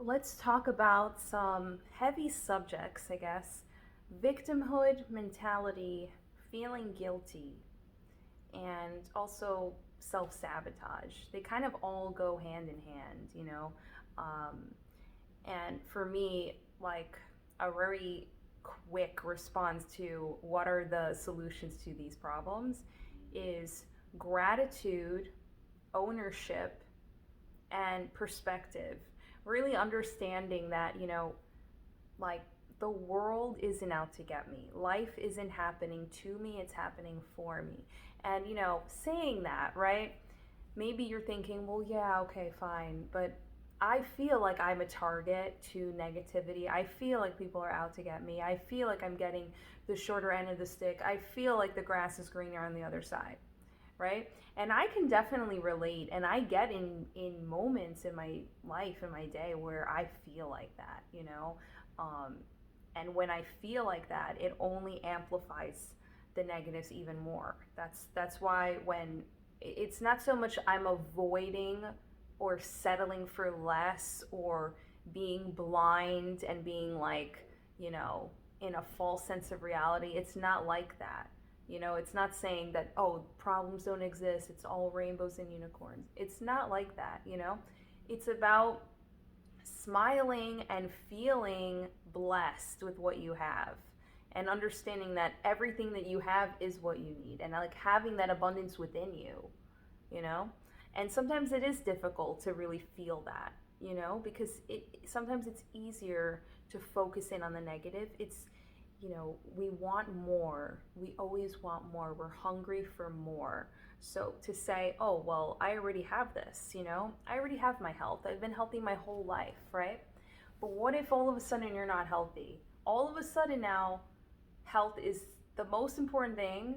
Let's talk about some heavy subjects, I guess. Victimhood mentality, feeling guilty, and also self sabotage. They kind of all go hand in hand. Um, and for me, like a very quick response to what are the solutions to these problems is gratitude, ownership, and perspective. Really understanding that, like the world isn't out to get me. Life isn't happening to me, it's happening for me. And, saying that, right? Maybe you're thinking, well, yeah, okay, fine. But I feel like I'm a target to negativity. I feel like people are out to get me. I feel like I'm getting the shorter end of the stick. I feel like the grass is greener on the other side, right? And I can definitely relate, and I get in moments in my life, in my day, where I feel like that. um, and when I feel like that, it only amplifies the negatives even more. That's why when it's not so much I'm avoiding or settling for less or being blind and being like, you know in a false sense of reality. It's not like that. It's not saying that, oh, problems don't exist, it's all rainbows and unicorns. It's not like that. It's about smiling and feeling blessed with what you have, and understanding that everything that you have is what you need, and like having that abundance within you know and sometimes it is difficult to really feel that, because sometimes it's easier to focus in on the negative. We want more. We always want more. We're hungry for more. So to say, oh, well, I already have this, I already have my health. I've been healthy my whole life, right? But what if all of a sudden you're not healthy? All of a sudden now, health is the most important thing.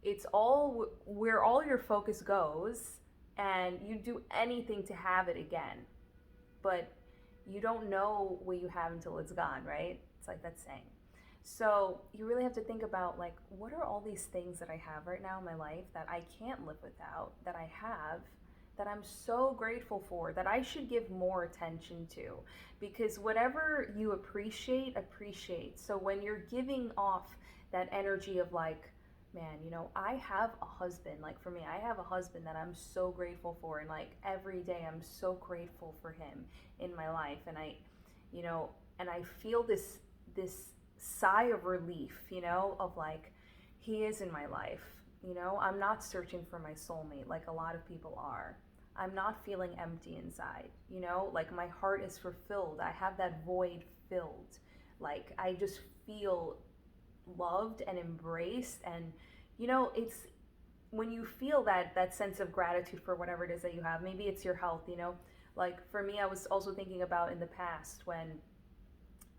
It's all where all your focus goes, and you do anything to have it again. But you don't know what you have until it's gone, right? It's like that saying. So you really have to think about, like, what are all these things that I have right now in my life that I can't live without, that I have, that I'm so grateful for, that I should give more attention to. Because whatever you appreciate, appreciate. So when you're giving off that energy of like, man, I have a husband. Like for me, I have a husband that I'm so grateful for, and like every day I'm so grateful for him in my life. And you know, I feel this sigh of relief, of like, he is in my life. I'm not searching for my soulmate like a lot of people are. I'm not feeling empty inside, like my heart is fulfilled. I have that void filled. Like I just feel loved and embraced. And it's when you feel that sense of gratitude for whatever it is that you have. Maybe it's your health. Like for me, I was also thinking about in the past when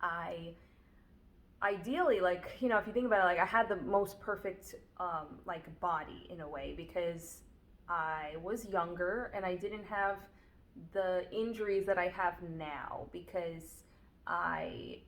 I ideally, like, if you think about it, like I had the most perfect like body in a way, because I was younger and I didn't have the injuries that I have now, because I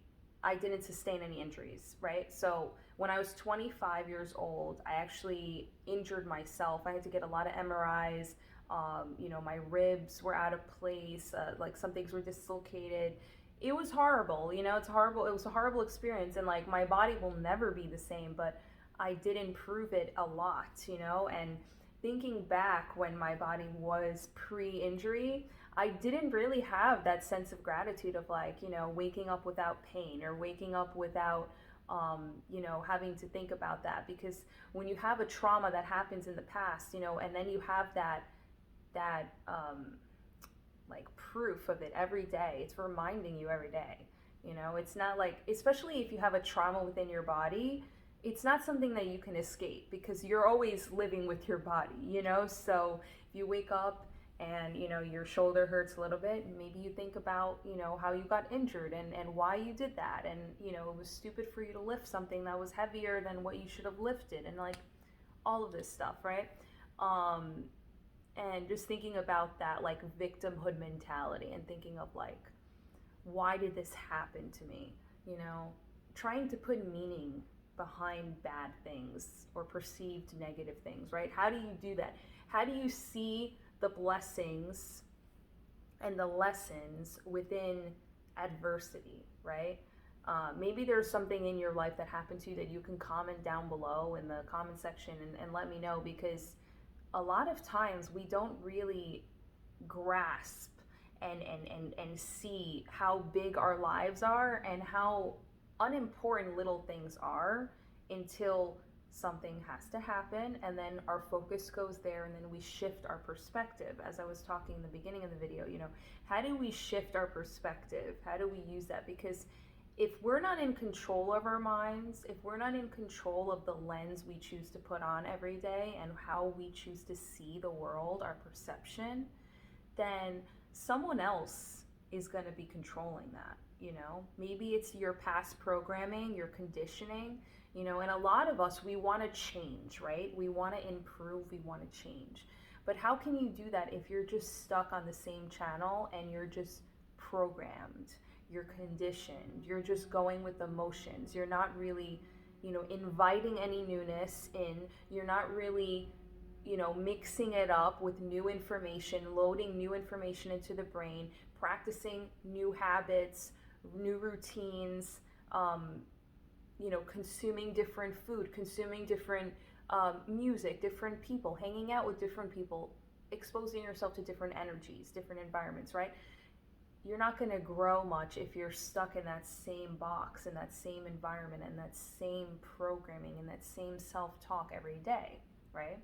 I didn't sustain any injuries, right? So when I was 25 years old, I actually injured myself. I had to get a lot of MRIs. My ribs were out of place. Like some things were dislocated. It was horrible. It's horrible. It was a horrible experience, and like my body will never be the same. But I did improve it a lot. And thinking back when my body was pre-injury, I didn't really have that sense of gratitude of like, waking up without pain, or waking up without, having to think about that. Because when you have a trauma that happens in the past, and then you have that like proof of it every day, it's reminding you every day. It's not like, especially if you have a trauma within your body, it's not something that you can escape, because you're always living with your body. So if you wake up and your shoulder hurts a little bit, maybe you think about how you got injured, and why you did that, and it was stupid for you to lift something that was heavier than what you should have lifted, and like all of this stuff, right? um and just thinking about that, like, victimhood mentality, and thinking of like, why did this happen to me? you know Trying to put meaning behind bad things or perceived negative things, right? How do you do that? How do you see the blessings and the lessons within adversity, right? Maybe there's something in your life that happened to you that you can comment down below in the comment section, and let me know, because a lot of times we don't really grasp and see how big our lives are and how unimportant little things are until something has to happen, and then our focus goes there, and then we shift our perspective. As I was talking in the beginning of the video, how do we shift our perspective? How do we use that? Because if we're not in control of our minds, if we're not in control of the lens we choose to put on every day and how we choose to see the world, our perception, then someone else is going to be controlling that. Maybe it's your past programming, your conditioning, and a lot of us, we want to change, right? We want to improve, we want to change. But how can you do that if you're just stuck on the same channel and you're just programmed, you're conditioned, you're just going with the motions, you're not really, inviting any newness in, you're not really, mixing it up with new information, loading new information into the brain, practicing new habits, new routines, consuming different food, consuming different music, different people, hanging out with different people, exposing yourself to different energies, different environments, right? You're not going to grow much if you're stuck in that same box, in that same environment, and that same programming, and that same self-talk every day, right?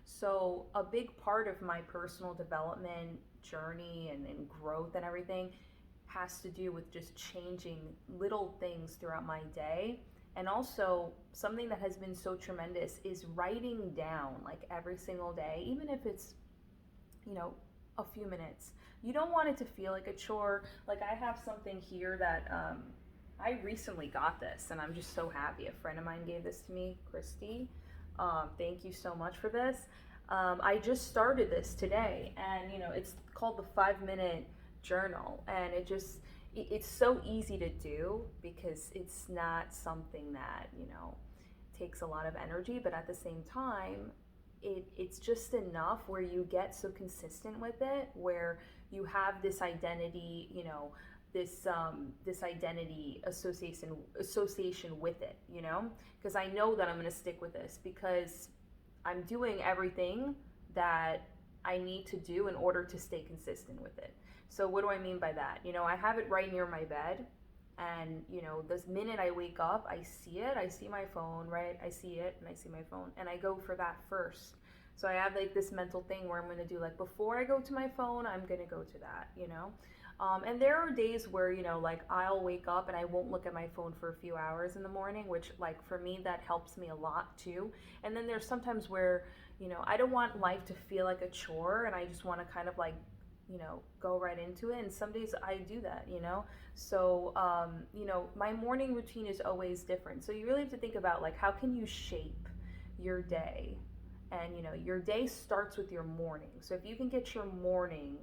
So a big part of my personal development journey and growth and everything has to do with just changing little things throughout my day. And also something that has been so tremendous is writing down, like, every single day, even if it's, a few minutes. You don't want it to feel like a chore. Like, I have something here that I recently got this, and I'm just so happy. A friend of mine gave this to me, Christy. Thank you so much for this. I just started this today, and it's called the 5-minute journal, and it's so easy to do because it's not something that takes a lot of energy, but at the same time it's just enough where you get so consistent with it, where you have this identity, this identity association with it, because I know that I'm going to stick with this because I'm doing everything that I need to do in order to stay consistent with it. So what do I mean by that? I have it right near my bed, and this minute I wake up, I see my phone, right? I see it and I see my phone, and I go for that first. So I have like this mental thing where I'm going to do, like, before I go to my phone, I'm going to go to that, and there are days where, like, I'll wake up and I won't look at my phone for a few hours in the morning, which, like, for me, that helps me a lot too. And then there's sometimes where, I don't want life to feel like a chore, and I just want to kind of, like, go right into it. And some days I do that, so my morning routine is always different. So you really have to think about, like, how can you shape your day? And your day starts with your morning. So if you can get your morning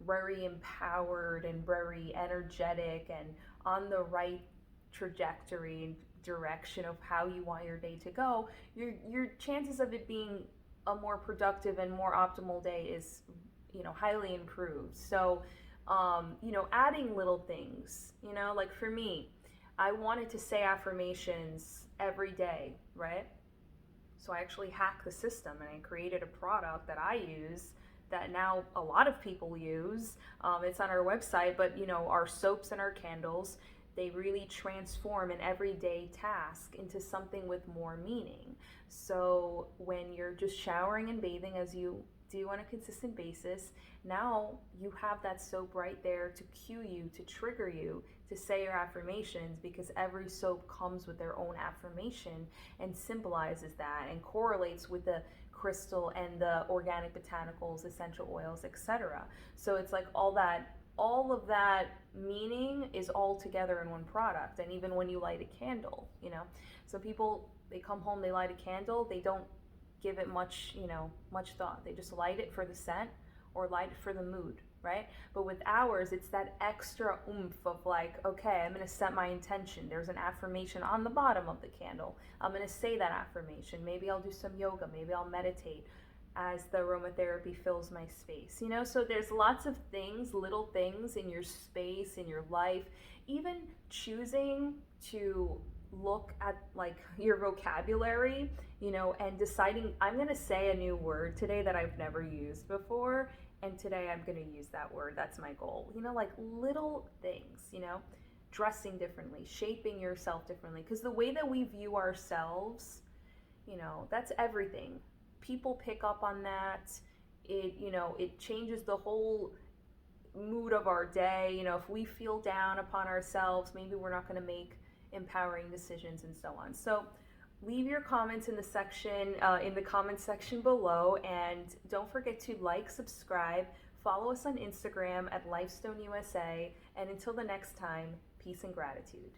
very empowered and very energetic and on the right trajectory and direction of how you want your day to go, your chances of it being a more productive and more optimal day is highly improved. So adding little things, like for me, I wanted to say affirmations every day, right? So I actually hacked the system, and I created a product that I use that now a lot of people use. It's on our website, but our soaps and our candles, they really transform an everyday task into something with more meaning. So when you're just showering and bathing, as you do on a consistent basis, now you have that soap right there to cue you, to trigger you to say your affirmations, because every soap comes with their own affirmation and symbolizes that and correlates with the crystal and the organic botanicals, essential oils, etc. So it's like all of that meaning is all together in one product. And even when you light a candle, so people, they come home, they light a candle, they don't give it much thought. They just light it for the scent or light it for the mood, right? But with ours, it's that extra oomph of, like, okay, I'm going to set my intention. There's an affirmation on the bottom of the candle. I'm going to say that affirmation. Maybe I'll do some yoga. Maybe I'll meditate. as the aromatherapy fills my space. So there's lots of things, little things in your space, in your life, even choosing to look at like your vocabulary, and deciding I'm going to say a new word today that I've never used before, and today I'm going to use that word. That's my goal. Like little things, dressing differently, shaping yourself differently, because the way that we view ourselves, that's everything. People pick up on that. It changes the whole mood of our day. If we feel down upon ourselves, maybe we're not going to make empowering decisions and so on. So leave your comments in the comment section below, and don't forget to like, subscribe, follow us on Instagram at Lifestone USA, and until the next time, peace and gratitude.